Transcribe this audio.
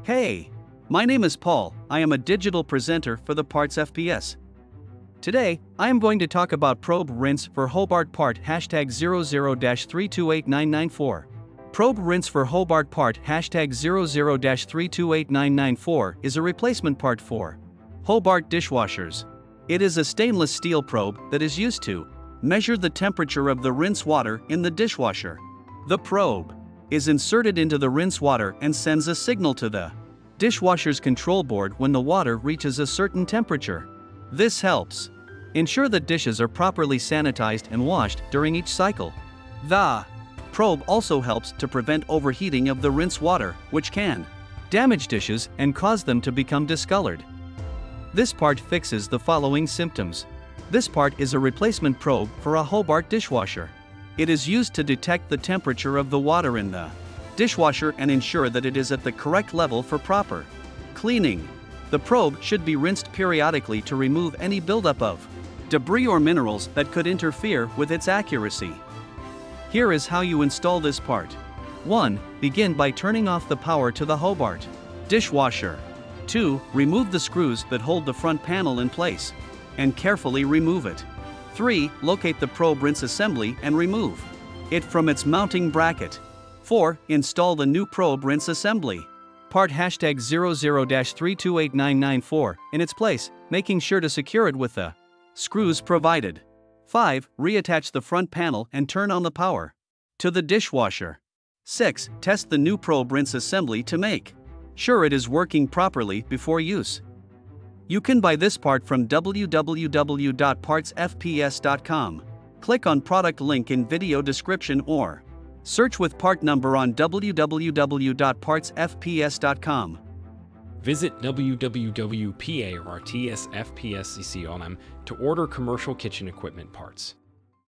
Hey, my name is Paul. I am a digital presenter for the PartsFPS. Today, I am going to talk about probe rinse for Hobart part #00-328994. Probe rinse for Hobart part #00-328994 is a replacement part for Hobart dishwashers. It is a stainless steel probe that is used to measure the temperature of the rinse water in the dishwasher. The probe is inserted into the rinse water and sends a signal to the dishwasher's control board when the water reaches a certain temperature. This helps ensure that dishes are properly sanitized and washed during each cycle. The probe also helps to prevent overheating of the rinse water, which can damage dishes and cause them to become discolored. This part fixes the following symptoms. This part is a replacement probe for a Hobart dishwasher. It is used to detect the temperature of the water in the dishwasher and ensure that it is at the correct level for proper cleaning. The probe should be rinsed periodically to remove any buildup of debris or minerals that could interfere with its accuracy. Here is how you install this part. 1. Begin by turning off the power to the Hobart dishwasher. 2. Remove the screws that hold the front panel in place and carefully remove it. 3. Locate the probe rinse assembly and remove it from its mounting bracket. 4. Install the new probe rinse assembly, part #00-328994, in its place, making sure to secure it with the screws provided. 5. Reattach the front panel and turn on the power to the dishwasher. 6. Test the new probe rinse assembly to make sure it is working properly before use. You can buy this part from www.partsfps.com. Click on product link in video description or search with part number on www.partsfps.com. Visit www.partsfps.com to order commercial kitchen equipment parts.